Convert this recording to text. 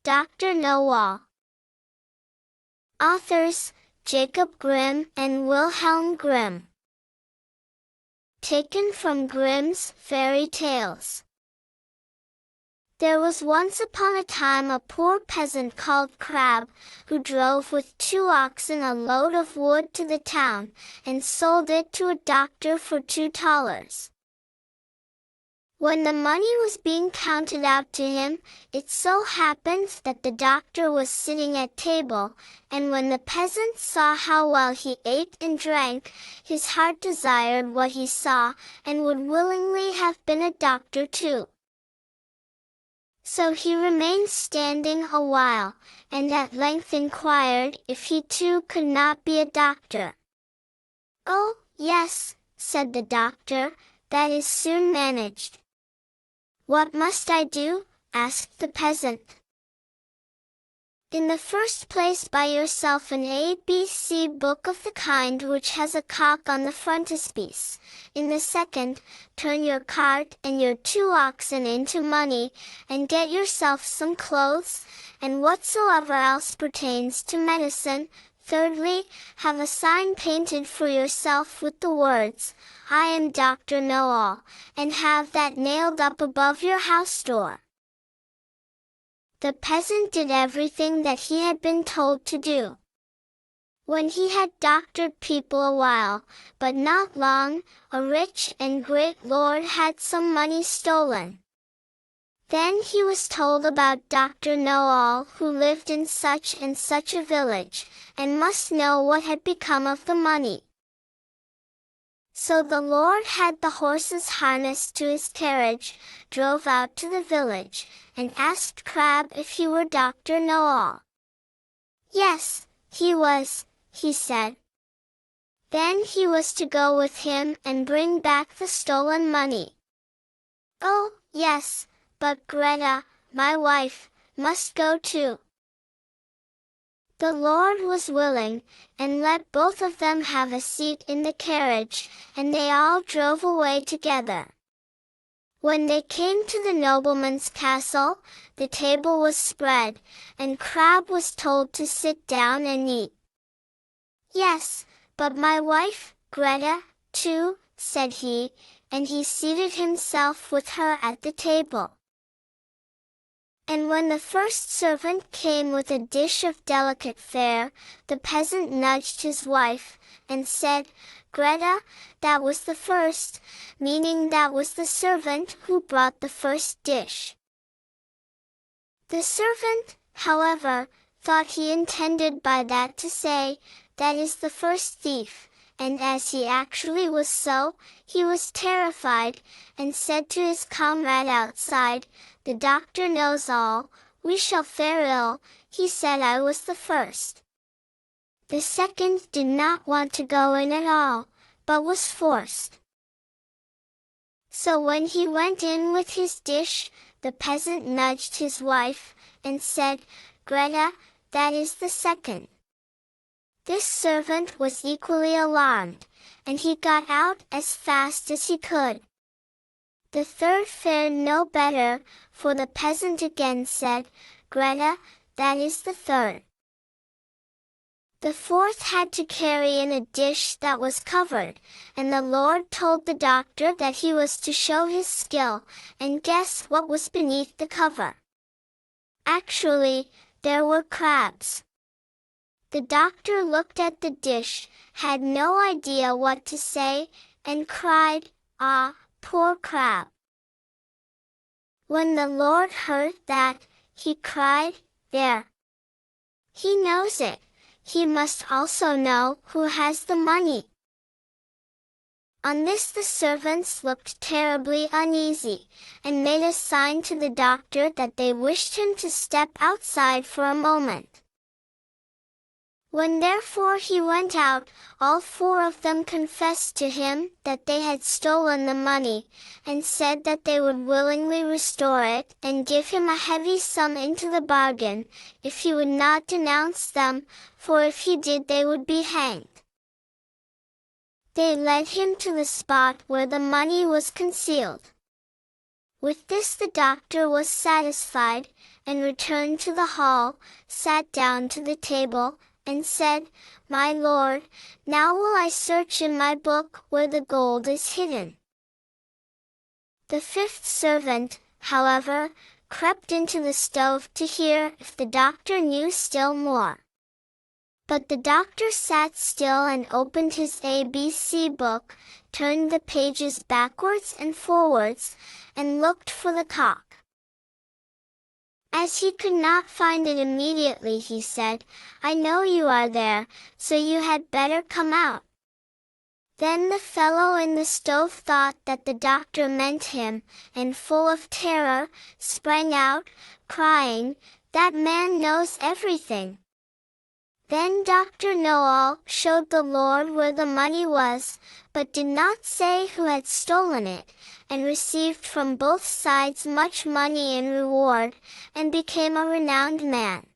Dr. Knowall. Authors, Jacob Grimm and Wilhelm Grimm. Taken from Grimm's Fairy Tales. There was once upon a time a poor peasant called Crab, who drove with 2 oxen a load of wood to the town, and sold it to a doctor for $2. When the money was being counted out to him, it so happened that the doctor was sitting at table, and when the peasant saw how well he ate and drank, his heart desired what he saw, and would willingly have been a doctor too. So he remained standing a while, and at length inquired if he too could not be a doctor. "Oh, yes," said the doctor, "that is soon managed." "What must I do?" asked the peasant. "In the first place, buy yourself an ABC book of the kind which has a cock on the frontispiece. In the second, turn your cart and your 2 oxen into money, and get yourself some clothes, and whatsoever else pertains to medicine. Thirdly, have a sign painted for yourself with the words, 'I am Dr. Knowall,' and have that nailed up above your house door." The peasant did everything that he had been told to do. When he had doctored people a while, but not long, a rich and great lord had some money stolen. Then he was told about Dr. Knowall, who lived in such and such a village, and must know what had become of the money. So the lord had the horses harnessed to his carriage, drove out to the village, and asked Crab if he were Dr. Knowall. Yes, he was, he said. Then he was to go with him and bring back the stolen money. "Oh, yes, but Greta, my wife, must go too." The lord was willing, and let both of them have a seat in the carriage, and they all drove away together. When they came to the nobleman's castle, the table was spread, and Crab was told to sit down and eat. "Yes, but my wife, Greta, too," said he, and he seated himself with her at the table. And when the first servant came with a dish of delicate fare, the peasant nudged his wife, and said, "Greta, that was the first," meaning that was the servant who brought the first dish. The servant, however, thought he intended by that to say, "That is the first thief," and as he actually was so, he was terrified, and said to his comrade outside, "The doctor knows all, we shall fare ill, he said I was the first." The second did not want to go in at all, but was forced. So when he went in with his dish, the peasant nudged his wife, and said, "Greta, that is the second." This servant was equally alarmed, and he got out as fast as he could. The third fared no better, for the peasant again said, "Greta, that is the third." The fourth had to carry in a dish that was covered, and the lord told the doctor that he was to show his skill, and guess what was beneath the cover. Actually, there were crabs. The doctor looked at the dish, had no idea what to say, and cried, "Ah, poor crab." When the lord heard that, he cried, "There! He knows it. He must also know who has the money." On this the servants looked terribly uneasy, and made a sign to the doctor that they wished him to step outside for a moment. When therefore he went out, all 4 of them confessed to him that they had stolen the money, and said that they would willingly restore it, and give him a heavy sum into the bargain, if he would not denounce them, for if he did they would be hanged. They led him to the spot where the money was concealed. With this the doctor was satisfied, and returned to the hall, sat down to the table, and said, "My lord, now will I search in my book where the gold is hidden." The fifth servant, however, crept into the stove to hear if the doctor knew still more. But the doctor sat still and opened his ABC book, turned the pages backwards and forwards, and looked for the cock. As he could not find it immediately, he said, "I know you are there, so you had better come out." Then the fellow in the stove thought that the doctor meant him, and full of terror, sprang out, crying, "That man knows everything." Then Dr. Knowall showed the Lord where the money was, but did not say who had stolen it, and received from both sides much money in reward, and became a renowned man.